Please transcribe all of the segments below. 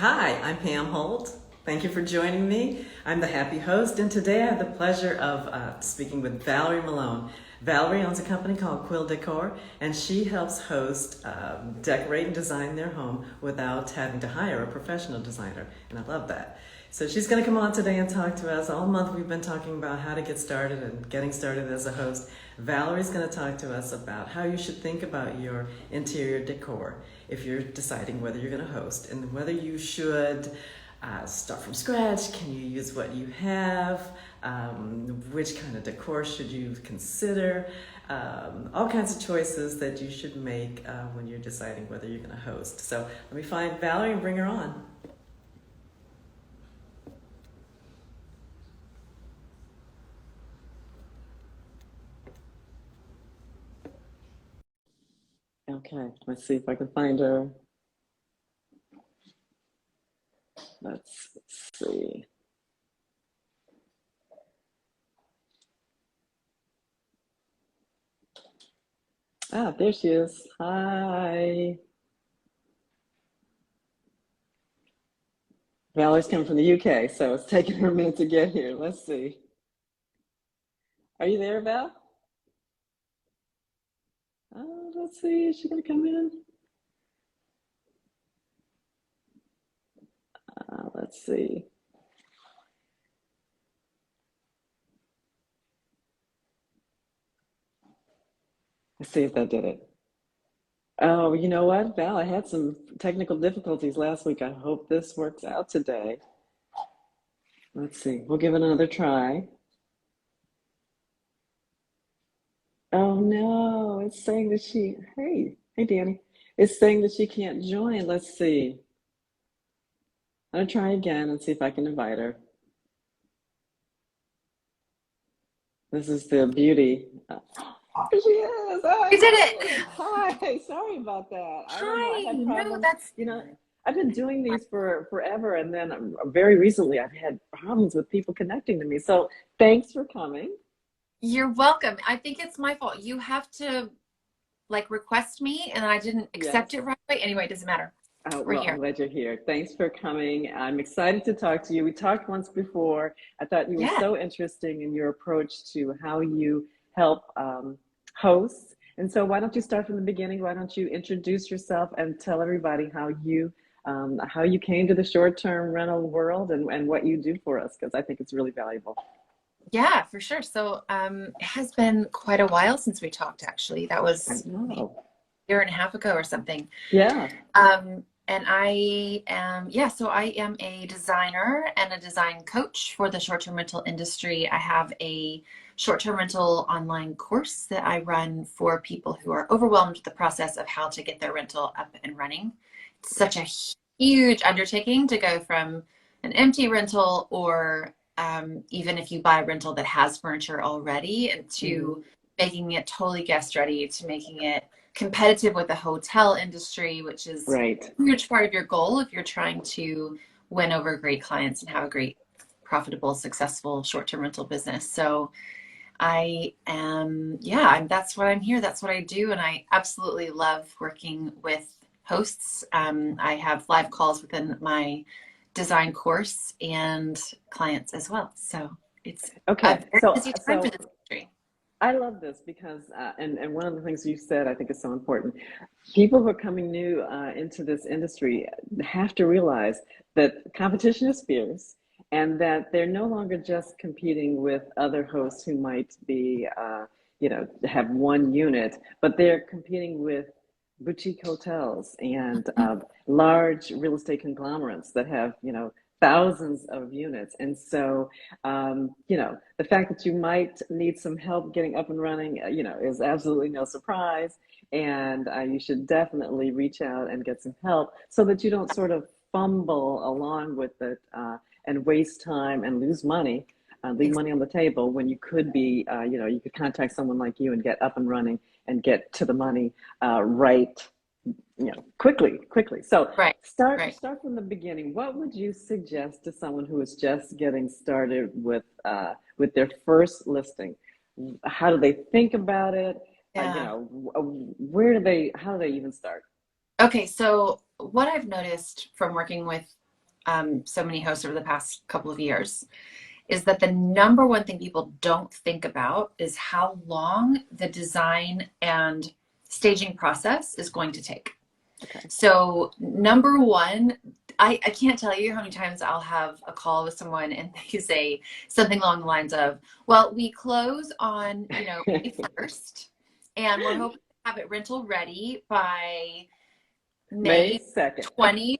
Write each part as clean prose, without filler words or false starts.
Hi, I'm Pam Holt. Thank you for joining me. I'm the happy host, and today I have the pleasure of speaking with Valerie Malone. Valerie owns a company called Quill Decor, and she helps hosts decorate and design their home without having to hire a professional designer, and I love that. So she's going to come on today and talk to us. All month we've been talking about how to get started and getting started as a host. Valerie's going to talk to us about how you should think about your interior decor if you're deciding whether you're going to host, and whether you should start from scratch. Can you use what you have? Which kind of decor should you consider? All kinds of choices that you should make when you're deciding whether you're going to host. So let me find Valerie and bring her on. Okay, let's see if I can find her. Let's see. Ah, there she is. Hi. Valerie's coming from the UK, so it's taking her a minute to get here. Let's see. Are you there, Val? Let's see. Is she going to come in? Let's see. Let's see if that did it. Oh, you know what, Val? I had some technical difficulties last week. I hope this works out today. Let's see. We'll give it another try. Oh no, it's saying that hey, Danny. It's saying that she can't join. Let's see. I'm gonna try again and see if I can invite her. This is the beauty. Here she is. Hi, You did Valerie. it. Hi. Sorry about that. I don't know. I Hi. had No, problems. that's I've been doing these for forever, and then very recently I've had problems with people connecting to me. So thanks for coming. you're welcome. I think it's my fault. You have to like request me and I didn't accept Yes. it right away. Anyway, it doesn't matter. Oh, We're well, I'm here. glad you're here. Thanks for coming. I'm excited to talk to you. We talked once before. I thought you were Yeah. so interesting in your approach to how you help hosts. And so, why don't you start from the beginning? Why don't you introduce yourself and tell everybody how you came to the short-term rental world and what you do for us? Because I think it's really valuable. Yeah, for sure. So it has been quite a while since we talked actually. That I was maybe know. a year and a half ago or something. Yeah. And so I am a designer and a design coach for the short-term rental industry. I have a short-term rental online course that I run for people who are overwhelmed with the process of how to get their rental up and running. It's such a huge undertaking to go from an empty rental or even if you buy a rental that has furniture already and Hmm. to making it totally guest ready to making it competitive with the hotel industry, which is Right. a huge part of your goal if you're trying to win over great clients and have a great, profitable, successful short-term rental business. So that's what I'm here. That's what I do. And I absolutely love working with hosts. I have live calls within my design course and clients as well. So it's a Okay. very So busy time for so this industry. I love this because, and one of the things you said I think is so important. People who are coming new into this industry have to realize that competition is fierce and that they're no longer just competing with other hosts who might be, have one unit, but they're competing with boutique hotels and large real estate conglomerates that have, thousands of units. And so, the fact that you might need some help getting up and running, is absolutely no surprise. And you should definitely reach out and get some help so that you don't sort of fumble along with it and waste time and lose money, leave money on the table when you could be, you could contact someone like you and get up and running and get to the money right, quickly. So Right, start right. start from the beginning. What would you suggest to someone who is just getting started with their first listing? How do they think about it? Yeah. How do they even start? Okay, so what I've noticed from working with so many hosts over the past couple of years, is that the number one thing people don't think about is how long the design and staging process is going to take. Okay. So number one, I can't tell you how many times I'll have a call with someone and they say something along the lines of, well, we close on, May 1st, and we're hoping to have it rental ready by May May 2nd.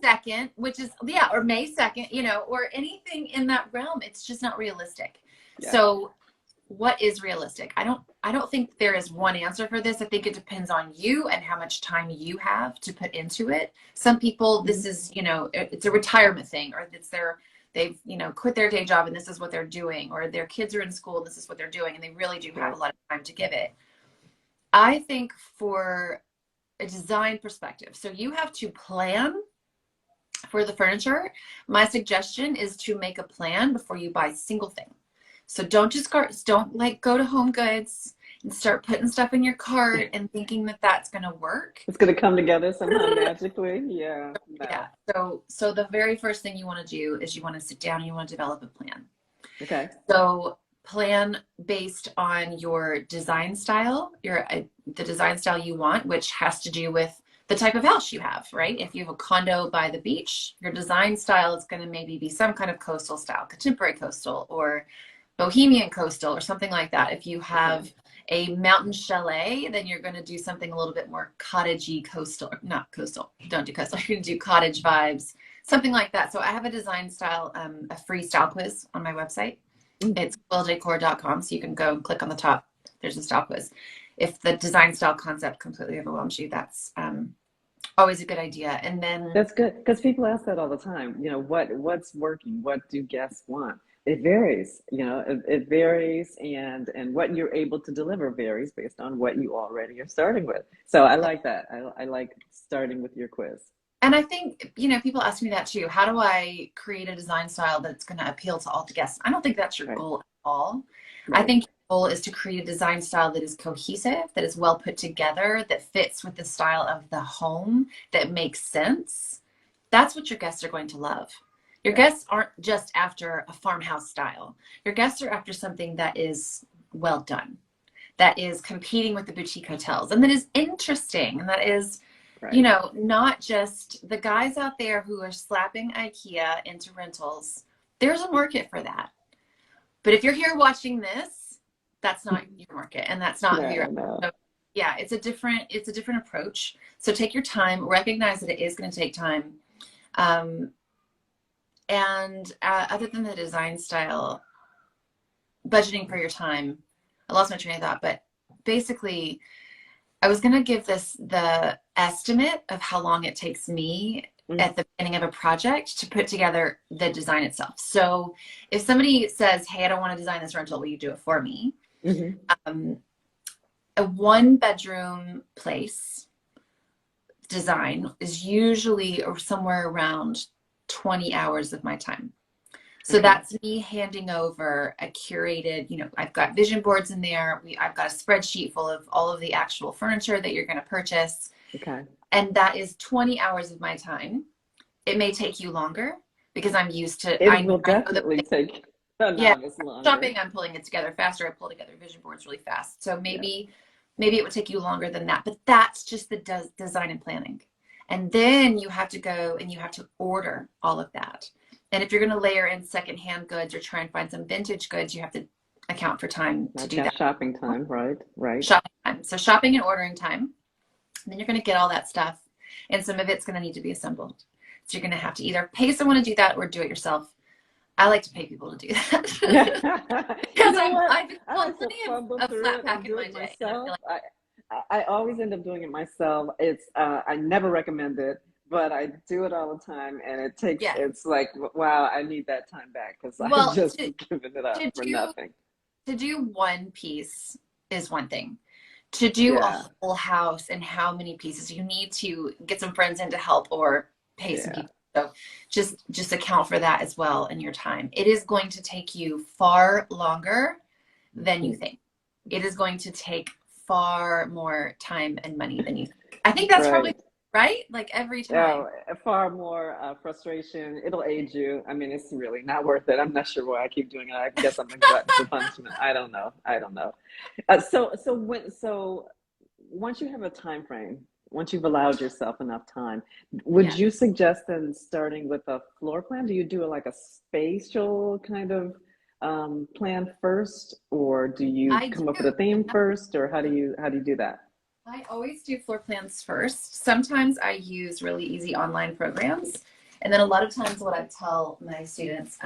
22nd, which is, yeah, or May 2nd, or anything in that realm. It's just not realistic. Yeah. So what is realistic? I don't think there is one answer for this. I think it depends on you and how much time you have to put into it. Some people, this is, it's a retirement thing, or they've, quit their day job and this is what they're doing, or their kids are in school and this is what they're doing, and they really do have a lot of time to give it. I think for a design perspective, so you have to plan for the furniture. My suggestion is to make a plan before you buy a single thing. So don't go to Home Goods and start putting stuff in your cart and thinking that that's going to work. It's going to come together somehow magically. Yeah. No. Yeah. So the very first thing you want to do is you want to sit down and you want to develop a plan. Okay. So plan based on your design style, the design style you want, which has to do with the type of house you have, right? If you have a condo by the beach, your design style is going to maybe be some kind of coastal style, contemporary coastal, or bohemian coastal, or something like that. If you have a mountain chalet, then you're going to do something a little bit more cottagey, coastal, not coastal, don't do coastal, you're going to do cottage vibes, something like that. So I have a design style, a free style quiz on my website. It's quilldecor.com, so you can go and click on the top. There's a style quiz. If the design style concept completely overwhelms you, that's always a good idea. And then that's good, because people ask that all the time. What's working? What do guests want? It varies. It varies, and what you're able to deliver varies based on what you already are starting with. So I like that. I like starting with your quiz. And I think, people ask me that too. How do I create a design style that's going to appeal to all the guests? I don't think that's your goal at all. Right. I think your goal is to create a design style that is cohesive, that is well put together, that fits with the style of the home, that makes sense. That's what your guests are going to love. Your guests aren't just after a farmhouse style. Your guests are after something that is well done, that is competing with the boutique hotels, and that is interesting, and that is, not just the guys out there who are slapping IKEA into rentals. There's a market for that. But if you're here watching this, that's not your market, and that's not who you're at. So, yeah, it's a different approach. So take your time, recognize that it is going to take time. And other than the design style, budgeting for your time, I lost my train of thought, but basically I was going to give the estimate of how long it takes me at the beginning of a project to put together the design itself. So if somebody says, hey, I don't want to design this rental, will you do it for me? Mm-hmm. A 1-bedroom place design is usually somewhere around 20 hours of my time. So that's me handing over a curated, I've got vision boards in there. I've got a spreadsheet full of all of the actual furniture that you're going to purchase. Okay. And that is 20 hours of my time. It may take you longer because I'm used to. It will definitely take longer. Shopping, I'm pulling it together faster. I pull together vision boards really fast. So maybe it would take you longer than that. But that's just the design and planning. And then you have to go and you have to order all of that. And if you're going to layer in secondhand goods or try and find some vintage goods, you have to account for time to do that. Shopping time, right? Shopping time. So shopping and ordering time. And then you're going to get all that stuff. And some of it's going to need to be assembled. So you're going to have to either pay someone to do that or do it yourself. I like to pay people to do that. Because I've done plenty of flat pack in my day. I always end up doing it myself. I never recommend it, but I do it all the time, and it takes. Yeah. It's like, wow, I need that time back because I just given it up for nothing. To do one piece is one thing. To do a whole house and how many pieces, you need to get some friends in to help or pay some people. So just account for that as well in your time. It is going to take you far longer than you think. It is going to take far more time and money than you think. I think that's probably right? Like every Oh, time. far more frustration. It'll age you. I mean, it's really not worth it. I'm not sure why I keep doing it. I guess I'm a glutton for punishment. I don't know. I don't know. So once you have a time frame, once you've allowed yourself enough time, would Yeah, you suggest then starting with a floor plan? Do you do like a spatial kind of plan first, or do you I come up do. with a theme first, or how do you do that? I always do floor plans first. Sometimes I use really easy online programs. And then a lot of times, what I tell my students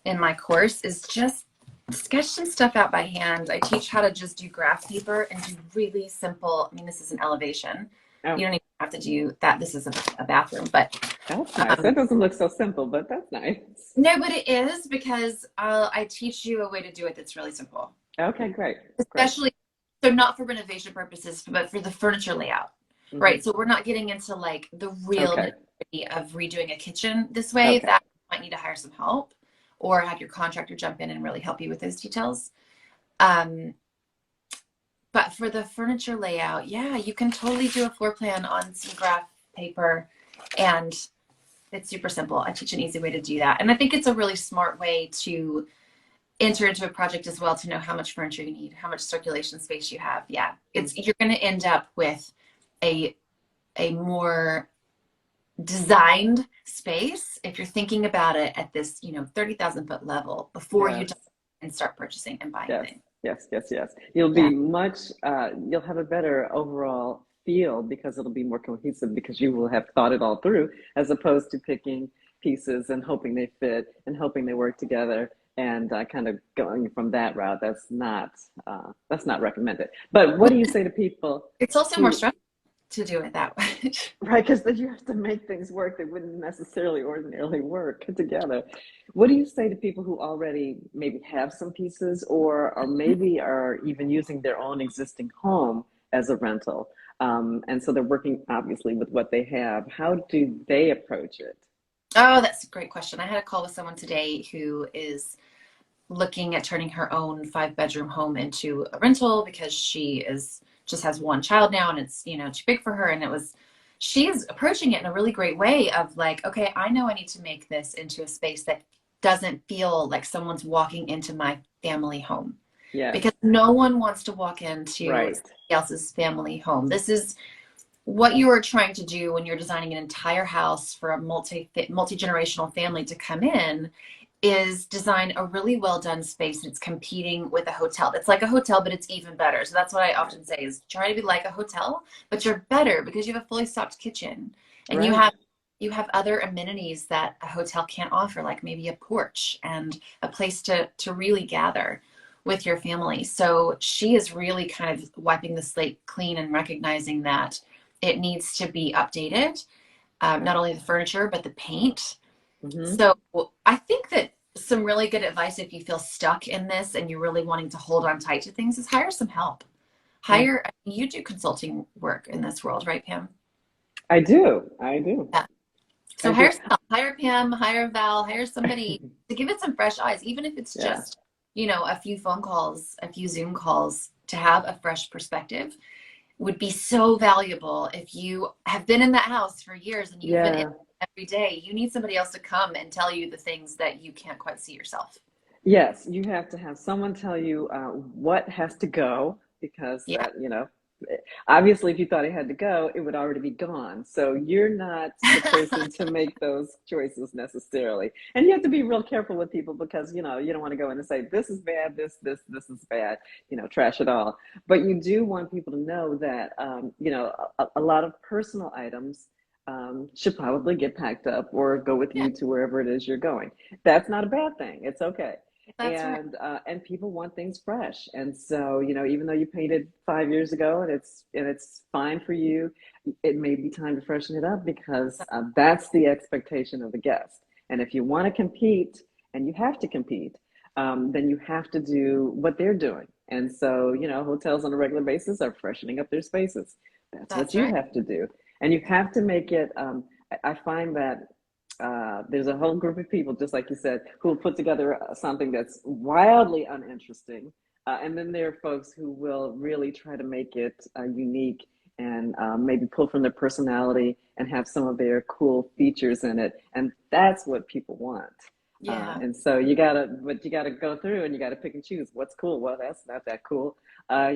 in my course is just sketch some stuff out by hand. I teach how to just do graph paper and do really simple. I mean, this is an elevation. Oh, You don't even have to do that. This is a bathroom, but that's nice. um, That doesn't look so simple, but that's nice. no, but it is because I teach you a way to do it that's really simple, Okay, great, great. especially so not for renovation purposes, but for the furniture layout, Hmm. right? So we're not getting into like the real Okay, nitty-gritty of redoing a kitchen this way. okay. That you might need to hire some help or have your contractor jump in and really help you with those details. Um, but for the furniture layout, yeah, you can totally do a floor plan on some graph paper, and it's super simple. I teach an easy way to do that. And I think it's a really smart way to enter into a project as well to know how much furniture you need, how much circulation space you have. Yeah, Mm. it's you're going to end up with a a more designed space if you're thinking about it at this, 30,000 foot level before you Yes, jump and start purchasing and buying yes, things. yes, yes, yes. You'll Yeah, be you'll have a better overall feel because it'll be more cohesive because you will have thought it all through as opposed to picking pieces and hoping they fit and hoping they work together and kind of going from that route. That's not recommended. But what well, do you say to people it's also more who stressful to do it that way. right, because then you have to make things work that wouldn't necessarily ordinarily work together. What do you say to people who already maybe have some pieces or maybe are even using their own existing home as a rental? And so they're working obviously with what they have. How do they approach it? Oh, that's a great question. I had a call with someone today who is looking at turning her own 5 bedroom home into a rental because she is just has one child now and it's too big for her, and she's approaching it in a really great way of like, okay, I know I need to make this into a space that doesn't feel like someone's walking into my family home, because Yes, no one wants to walk into somebody right, else's family home. This is what you are trying to do when you're designing an entire house for a multi-generational family to come in, is design a really well done space that's competing with a hotel. It's like a hotel, but it's even better. So that's what I right, often say is try to be like a hotel, but you're better because you have a fully stocked kitchen and you right. have other amenities that a hotel can't offer, like maybe a porch and a place to really gather with your family. So she is really kind of wiping the slate clean and recognizing that it needs to be updated, not only the furniture but the paint. Mm-hmm. So I think that some really good advice if you feel stuck in this and you're really wanting to hold on tight to things is hire some help. I mean, you do consulting work in this world, right, Pam? I do, I do, Yeah. I So do. hire some help. Hire Pam, hire Val, hire somebody to give it some fresh eyes, even if it's Yeah. just, a few phone calls, a few Zoom calls to have a fresh perspective would be so valuable. If you have been in that house for years and you've been in Yeah. it every day, you need somebody else to come and tell you the things that you can't quite see yourself. Yes, you have to have someone tell you what has to go because Yeah. obviously, if you thought it had to go, it would already be gone. So you're not the person to make those choices necessarily. And you have to be real careful with people because, you don't want to go in and say, this is bad, this is bad, trash it all. But you do want people to know that, a lot of personal items should probably get packed up or go with Yeah, you to wherever it is you're going. That's not a bad thing. It's okay. that's right. And people want things fresh, and so even though you painted 5 years ago and it's fine for you, it may be time to freshen it up because that's the expectation of the guest. And if you want to compete, and you have to compete, then you have to do what they're doing. And so hotels on a regular basis are freshening up their spaces. That's what That's you right. have to do, and you have to make it. I find that there's a whole group of people, just like you said, who will put together something that's wildly uninteresting. And then there are folks who will really try to make it unique and maybe pull from their personality and have some of their cool features in it. And that's what people want. Yeah. And so but you gotta go through and you gotta pick and choose what's cool. Well, that's not that cool. All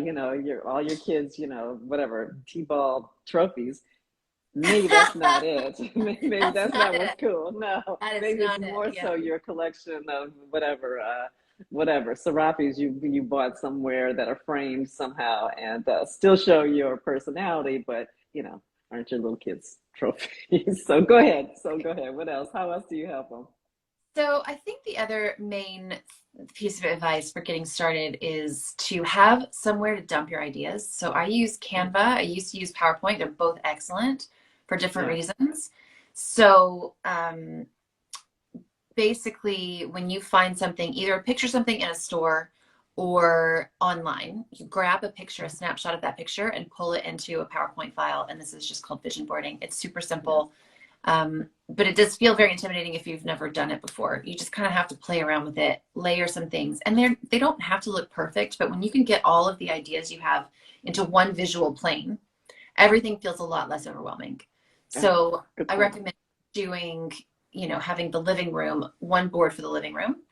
your kids, whatever, T-ball trophies. Maybe that's not it. Maybe That's that's not not what's it. cool. No, That is maybe it's not it. more Yeah. so your collection of whatever serapes you bought somewhere that are framed somehow and still show your personality, but aren't your little kids trophies? So go ahead. So go ahead. What else? How else do you help them? So I think the other main piece of advice for getting started is to have somewhere to dump your ideas. So I use Canva. I used to use PowerPoint. They're both excellent for different Yeah. reasons. So basically, when you find something, either picture something in a store or online, you grab a picture, a snapshot of that picture, and pull it into a PowerPoint file. And this is just called vision boarding. It's super Yeah. simple. But it does feel very intimidating if you've never done it before. You just kind of have to play around with it, layer some things, and they don't have to look perfect. But when you can get all of the ideas you have into one visual plane, everything feels a lot less overwhelming. Yeah. So Good I point. recommend doing, having the living room, one board for the living room,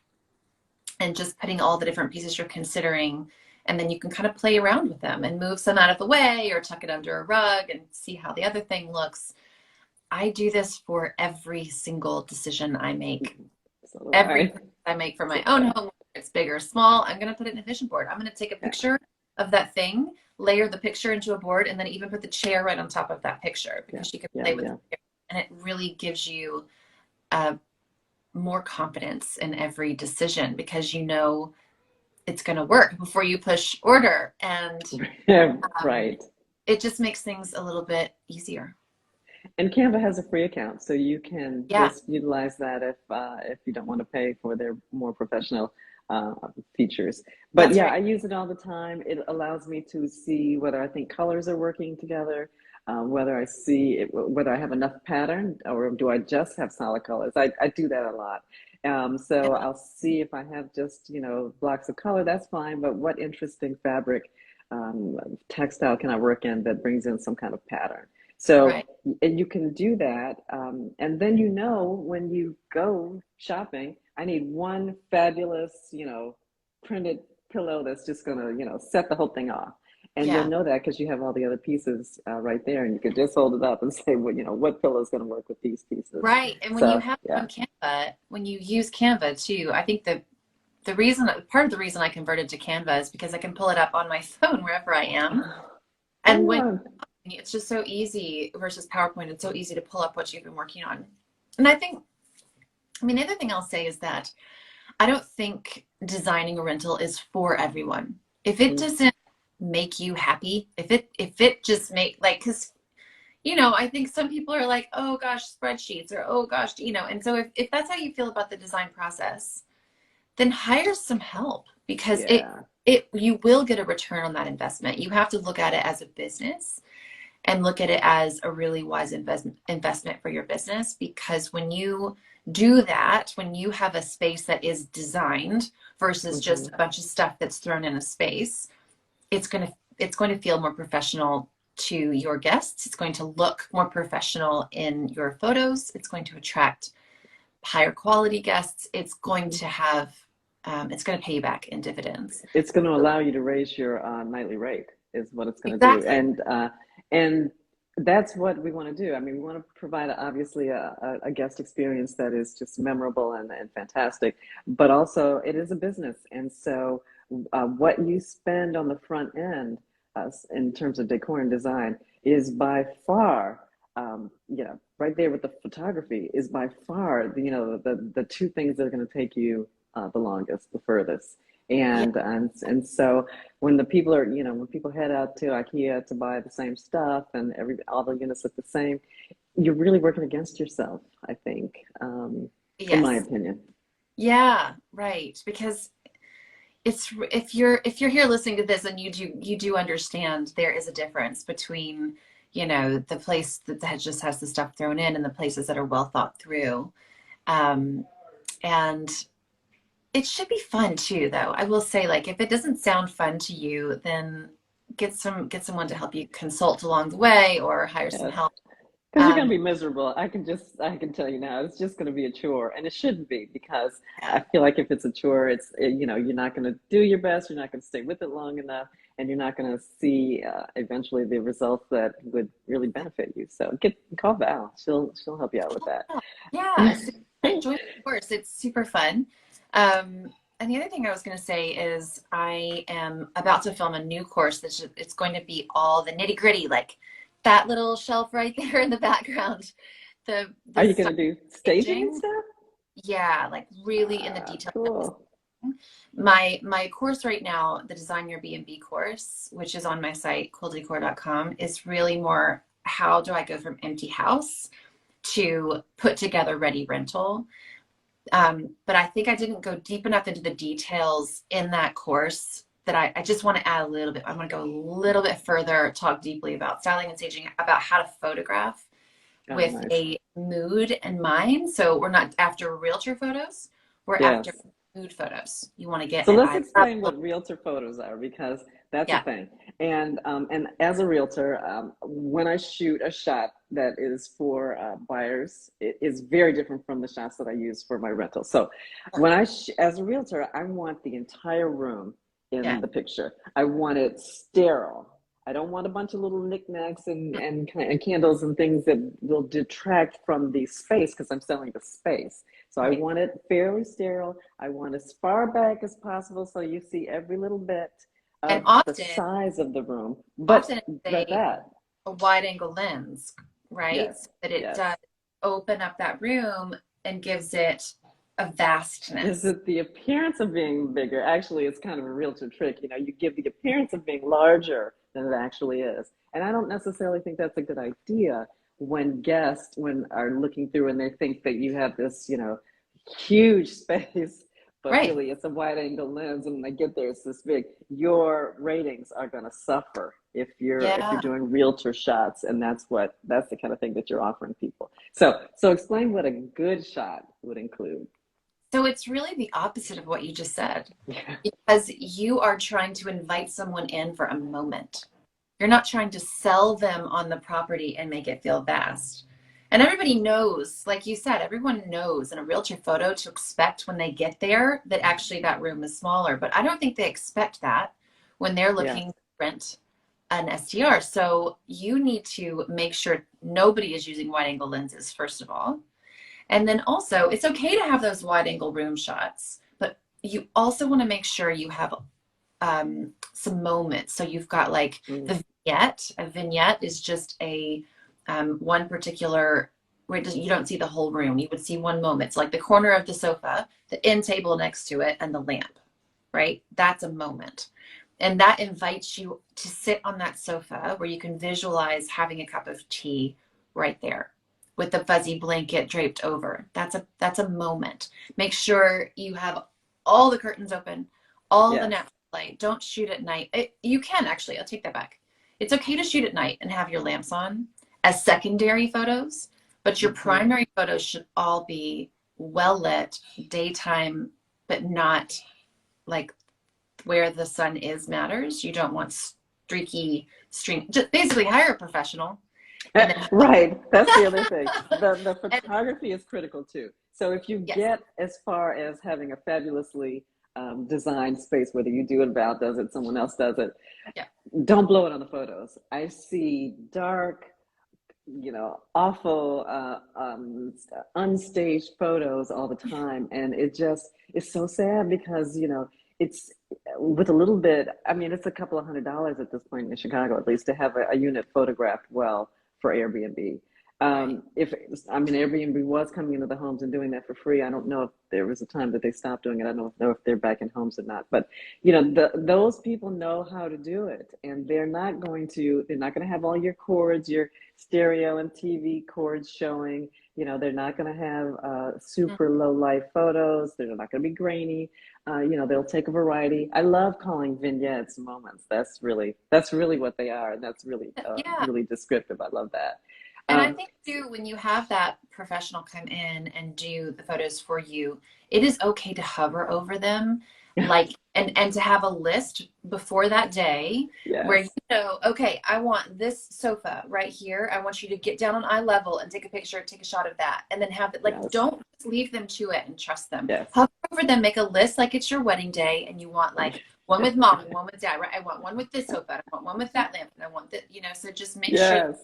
and just putting all the different pieces you're considering. And then you can kind of play around with them and move some out of the way or tuck it under a rug and see how the other thing looks. I do this for every single decision I make. So do Every I. purchase I make for So my do own I. home, whether it's big or small, I'm going to put it in a vision board. I'm going to take a Yeah. picture of that thing, layer the picture into a board, and then even put the chair right on top of that picture Yeah. because you can Yeah. play with the Yeah. chair. And it really gives you uh, more confidence in every decision because you know it's going to work before you push order. And Yeah. um, Right. it just makes things a little bit easier. And Canva has a free account, so you can Yeah, just utilize that if you don't want to pay for their more professional uh, features. But that's yeah, right. I use it all the time. It allows me to see whether I think colors are working together, whether I have enough pattern, or do I just have solid colors. I do that a lot. So Yeah. I'll see if I have just blocks of color. That's fine. But what interesting fabric, um, textile can I work in that brings in some kind of pattern? So Right. and you can do that, and then when you go shopping, I need one fabulous, printed pillow that's just gonna, set the whole thing off. And you'll Yeah. know that because you have all the other pieces right there, and you could just hold it up and say, well, what pillow is going to work with these pieces. Right. And when you So have it yeah. on Canva, when you use Canva too, I think part of the reason I converted to Canva is because I can pull it up on my phone wherever I am. And when Oh, it's just so easy versus PowerPoint, it's so easy to pull up what you've been working on. And the other thing I'll say is that I don't think designing a rental is for everyone. If it mm, doesn't make you happy, if it just because I think some people are like, oh gosh, spreadsheets or oh gosh, and so if that's how you feel about the design process, then hire some help because yeah. you will get a return on that investment. You have to look at it as a business and look at it as a really wise investment for your business because when you do that, when you have a space that is designed versus just Hmm. a bunch of stuff that's thrown in a space, it's going to feel more professional to your guests. It's going to look more professional in your photos. It's going to attract higher quality guests. It's going to pay you back in dividends. It's going to allow you to raise your nightly rate, is what it's going to do, Exactly. and that's what we want to do. I mean, we want to provide obviously a guest experience that is just memorable and fantastic, but also it is a business, and so what you spend on the front end, in terms of decor and design, is by far. Right there with the photography is by far the two things that are going to take you the longest, the furthest. Yeah. And so when people head out to IKEA to buy the same stuff and all the units look the same, you're really working against yourself, I think, in my Yes. opinion. Yeah. Right. Because if you're here listening to this and you do understand there is a difference between the place just has the stuff thrown in and the places that are well thought through. um, and it should be fun too, though. I will say, like, if it doesn't sound fun to you, then get someone to help you consult along the way or hire some Yes. help. Because you're going to Um, be miserable. I can tell you now, it's just going to be a chore, and it shouldn't be because yeah. I feel like if it's a chore, you're not going to do your best, you're not going to stay with it long enough, and you're not going to see eventually the results that would really benefit you. So call Val. She'll help you out with that. Yeah, so join the course. It's super fun. And the other thing I was going to say is I am about to film a new course it's going to be all the nitty gritty, like that little shelf right there in the background, Are the you going to do staging and staging. stuff? Yeah, like really in the Ah, details of this. cool. My course right now, the Design Your B&B course, which is on my site, quilldecor.com, is really more how do I go from empty house to put together ready rental. But I think I didn't go deep enough into the details in that course that I just want to add a little bit. I want to go a little bit further, talk deeply about styling and staging, about how to photograph Oh, with nice. a mood in mind. So we're not after realtor photos, we're after Yes. mood photos. You want to get So an let's eye up explain look. what realtor photos are because that's a Yeah. thing. And as a realtor, when I shoot a shot that is for buyers, it is very different from the shots that I use for my rental. So as a realtor, I want the entire room in Yeah. the picture. I want it sterile. I don't want a bunch of little knickknacks and candles and things that will detract from the space because I'm selling the space. So I Right. want it fairly sterile. I want as far back as possible so you see every little bit And of the often, size of the room. often But it's that, a wide angle lens, right? yes, So that it yes. does open up that room and gives it a Is vastness. it the appearance of being bigger? Actually, it's kind of a realtor trick. You know, you give the appearance of being larger than it actually is. And I don't necessarily think that's a good idea when guests when are looking through and they think that you have this, huge space, but Right. really it's a wide angle lens and when they get there it's this big. Your ratings are going to suffer if you're Yeah. doing realtor shots and that's the kind of thing that you're offering people. So explain what a good shot would include. So it's really the opposite of what you just said, Yeah. because you are trying to invite someone in for a moment. You're not trying to sell them on the property and make it feel vast. And everybody knows, like you said, everyone knows in a realtor photo to expect when they get there that actually that room is smaller. But I don't think they expect that when they're Yes. looking to rent an STR. So you need to make sure nobody is using wide angle lenses, first of all. And then also, it's okay to have those wide angle room shots, but you also want to make sure you have some moments. So you've got like Mm. the vignette. A vignette is just a one particular where you don't see the whole room. You would see one moment. It's like the corner of the sofa, the end table next to it, and the lamp, right? That's a moment. And that invites you to sit on that sofa where you can visualize having a cup of tea right there with the fuzzy blanket draped over. That's a moment. Make sure you have all the curtains open, all the Yes. natural light. Don't shoot at night. You can actually, I'll take that back. It's okay to shoot at night and have your lamps on as secondary photos, but your Hmm. primary photos should all be well lit, daytime, but not like where the sun is matters. You don't want streaky stream. Just basically hire a professional and then Right. That's the other thing. The and, photography is critical too. So if you yes, get as far as having a fabulously designed space, whether you do it, Val does it, someone else does it, yeah. don't blow it on the photos. I see dark, awful, unstaged photos all the time. And it just is so sad because, it's with a little bit, I mean, it's a couple of $100 at this point in Chicago, at least to have a unit photographed well for Airbnb. Right. If I mean, Airbnb was coming into the homes and doing that for free. I don't know if there was a time that they stopped doing it. I don't know if they're back in homes or not. But those people know how to do it, and they're not going to have all your cords, your stereo and TV cords showing. They're not going to have super low light photos. They're not going to be grainy. They'll take a variety. I love calling vignettes moments. That's really what they are, and that's really Yeah. really descriptive. I love that. And I Um, think too, when you have that professional come in and do the photos for you, it is okay to hover over them. like, and to have a list before that day where you Yes, know, okay, I want this sofa right here. I want you to get down on eye level and take a picture, take a shot of that, and then have it like, yes, don't just leave them to it and trust them. yes. Hover over them, make a list like it's your wedding day, and you want like one with mom and one with dad, right? I want one with this sofa, I want one with that lamp, and I want that, you know, so just make sure Yes,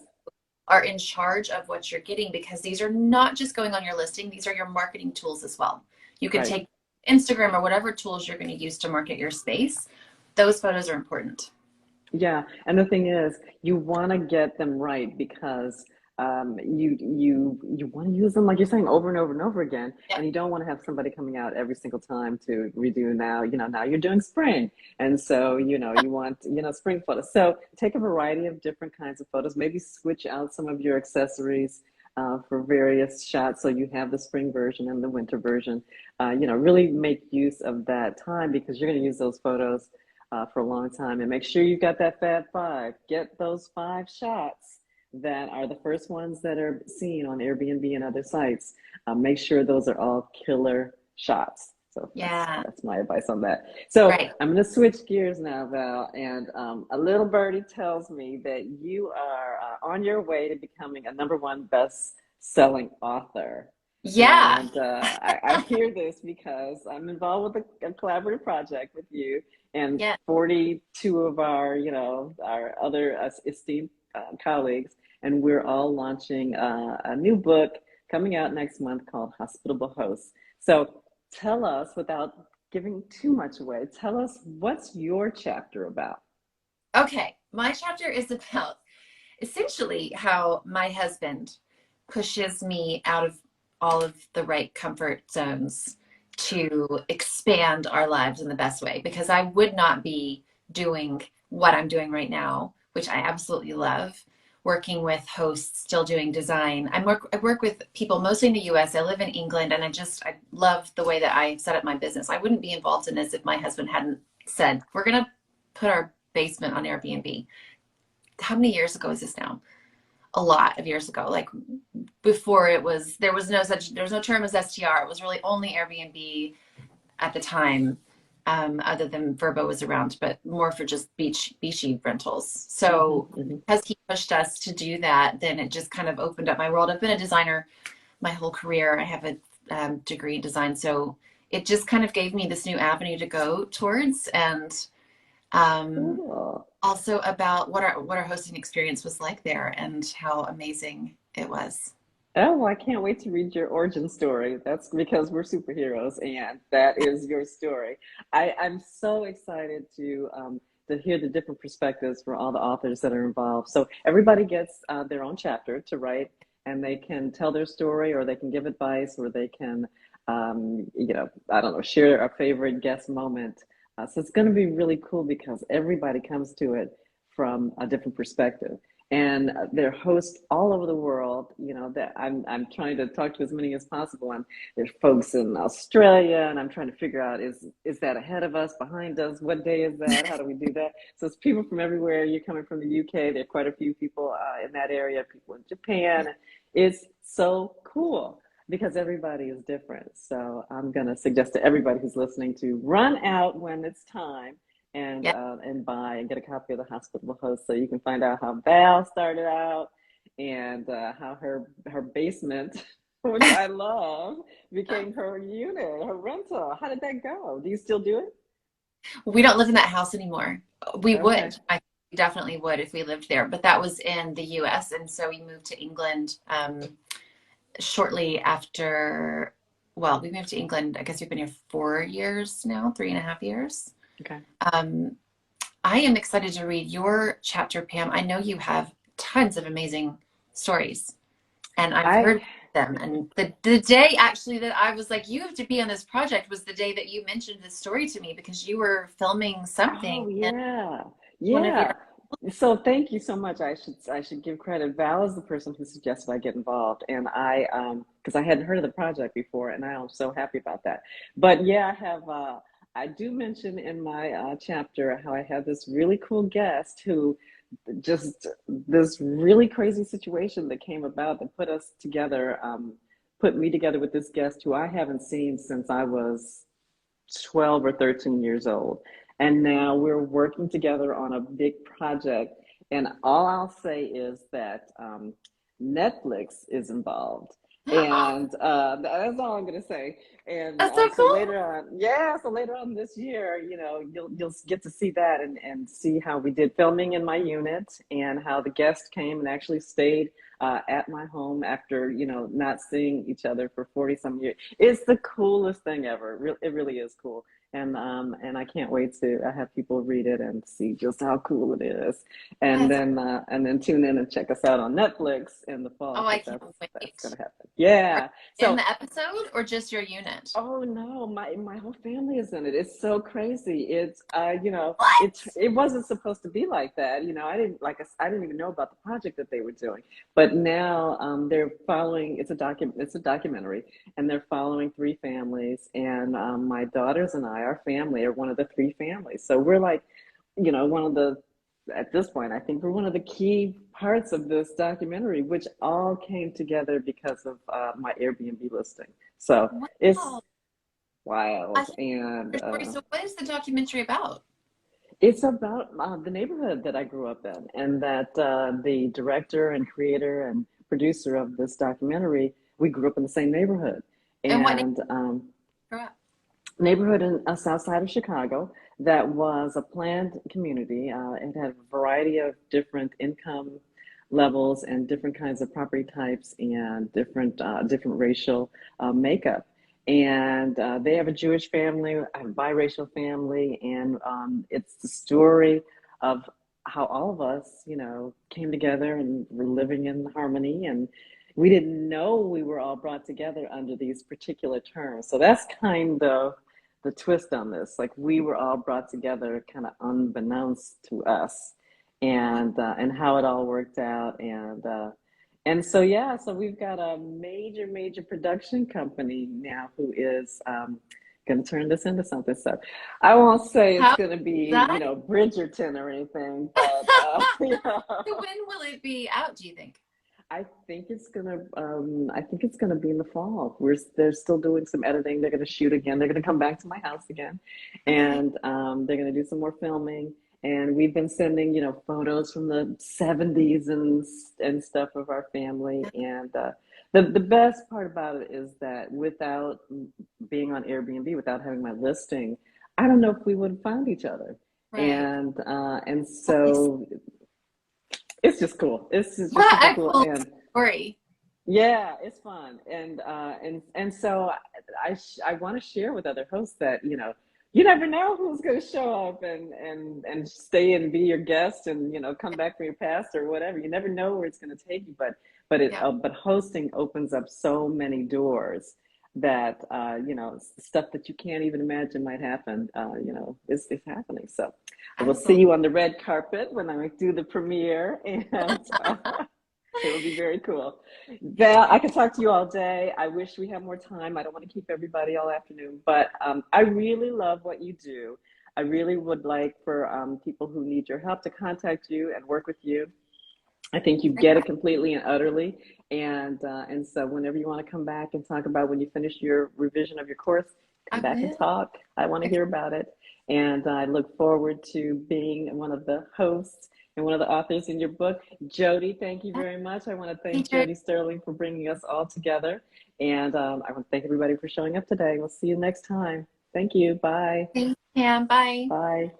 are in charge of what you're getting because these are not just going on your listing, these are your marketing tools as well. You can right. take Instagram or whatever tools you're going to use to market your space. Those photos are important. Yeah, and the thing is, you want to get them right because you want to use them like you're saying over and over and over again, Yeah. and you don't want to have somebody coming out every single time to redo now. Now you're doing spring, and so you want spring photos. So take a variety of different kinds of photos. Maybe switch out some of your accessories for various shots, so you have the spring version and the winter version. Really make use of that time because you're going to use those photos for a long time. And make sure you've got that Fab Five. Get those 5 shots that are the first ones that are seen on Airbnb and other sites. Make sure those are all killer shots. So that's Yeah. that's my advice on that. So Right. I'm going to switch gears now, Val, and a little birdie tells me that you are on your way to becoming a #1 best-selling author. Yeah. And I hear this because I'm involved with a collaborative project with you and Yeah. 42 of our other esteemed colleagues, and we're all launching a new book coming out next month called Hospitable Hosts. So tell us, without giving too much away, tell us what's your chapter about? Okay. My chapter is about essentially how my husband pushes me out of all of the right comfort zones to expand our lives in the best way because I would not be doing what I'm doing right now, which I absolutely love, working with hosts, still doing design. I work with people mostly in the US. I live in England and I love the way that I set up my business. I wouldn't be involved in this if my husband hadn't said, we're going to put our basement on Airbnb. How many years ago is this now? A lot of years ago, like before there was no term as STR. It was really only Airbnb at the time, other than Verbo was around, but more for just beachy rentals. Hmm. So Hmm. because he pushed us to do that, then it just kind of opened up my world. I've been a designer my whole career. I have a degree in design, so it just kind of gave me this new avenue to go towards, and um, Cool. also about what our hosting experience was like there and how amazing it was. Oh, well, I can't wait to read your origin story. That's because we're superheroes, and that is your story. I'm so excited to hear the different perspectives from all the authors that are involved. So everybody gets their own chapter to write, and they can tell their story, or they can give advice, or they can, I don't know, share a favorite guest moment. So it's going to be really cool because everybody comes to it from a different perspective, and they're hosts all over the world. That I'm trying to talk to as many as possible. And there's folks in Australia, and I'm trying to figure out, is that ahead of us, behind us? What day is that? How do we do that? So it's people from everywhere. You're coming from the UK. There are quite a few people in that area. People in Japan. It's so cool because everybody is different. So I'm going to suggest to everybody who's listening to run out when it's time Yeah. and buy and get a copy of the Hospitable Host so you can find out how Val started out and how her basement, which I love, became her unit, her rental. How did that go? Do you still do it? We don't live in that house anymore. We Okay. would. I definitely would if we lived there, but that was in the US. And so we moved to England shortly after. Well, we moved to England. I guess we've been here 4 years now, 3.5 years. Okay. Um, I am excited to read your chapter, Pam. I know you have tons of amazing stories, and I've I heard them. And the day actually that I was like, you have to be on this project was the day that you mentioned this story to me because you were filming something Oh in yeah. one of your. Yeah. So thank you so much. I should give credit. Val is the person who suggested I get involved, and I because I hadn't heard of the project before, and I am so happy about that. But yeah, I do mention in my chapter how I had this really cool guest who just this really crazy situation that came about that put us together, put me together with this guest who I haven't seen since I was 12 or 13 years old. And now we're working together on a big project. And all I'll say is that Netflix is involved. Oh, And that's all I'm going to say. And that's so so cool. later on, yeah, so later on this year, you'll get to see that and see how we did filming in my unit and how the guest came and actually stayed at my home after, not seeing each other for 40 some years. It's the coolest thing ever. It really is cool. And I can't wait to have people read it and see just how cool it is. That's, And then tune in and check us out on Netflix in the fall oh, I because can't that's wait. gonna happen. Are Yeah. you in So the episode or just your unit? oh no, my whole family is in it. It's so crazy. It's What? it wasn't supposed to be like that. I didn't even know about the project that they were doing. But now they're following. It's a documentary, and they're following three families. And my daughters and I, our family, are one of the three families. So we're like, one of the at this point, I think we're one of the key parts of this documentary, which all came together because of my Airbnb listing. So it's Wow. I wild. think And your story. So what is the documentary about? it's about the neighborhood that I grew up in, and that the director and creator and producer of this documentary, we grew up in the same neighborhood. And what name And grew up? neighborhood in south side of Chicago that was a planned community. It had a variety of different income levels and different kinds of property types and different racial makeup. And they have a Jewish family, a biracial family, and it's the story of how all of us, came together and were living in harmony, and we didn't know we were all brought together under these particular terms. So that's kind of the twist on this. Like we were all brought together kind of unbeknownst to us, and how it all worked out. And so yeah, so we've got a major production company now who is going to turn this into something. So I won't say it's How going to be, that? Bridgerton or anything, but So when will it be out, do you think? I think it's gonna be in the fall. They're still doing some editing. They're gonna shoot again. They're gonna come back to my house again, Okay. and they're gonna do some more filming. And we've been sending, photos from the '70s and stuff of our family. And the best part about it is that without being on Airbnb, without having my listing, I don't know if we would have found each other. Right. And Nice. so it's just cool. It's just What super a cool. cool And story. yeah, it's fun, and so I want to share with other hosts that you never know who's going to show up and stay and be your guest and come back from your past or whatever. You never know where it's going to take you, Yeah. but hosting opens up so many doors that stuff that you can't even imagine might happen. Is happening. So I will see Absolutely. you on the red carpet when I do the premiere and. It'll be very cool. Val, I could talk to you all day. I wish we had more time. I don't want to keep everybody all afternoon, but I really love what you do. I really would like for people who need your help to contact you and work with you. I think you get it completely and utterly. And so whenever you want to come back and talk about when you finish your revision of your course, I come back and will. talk. I want to Okay. hear about it. And I look forward to being one of the hosts and one of the authors in your book. Jody, thank you very much. I want to thank Teacher. Jody Sterling for bringing us all together. And I want to thank everybody for showing up today. We'll see you next time. Thank you. Bye. Thanks, Pam. Bye. Bye.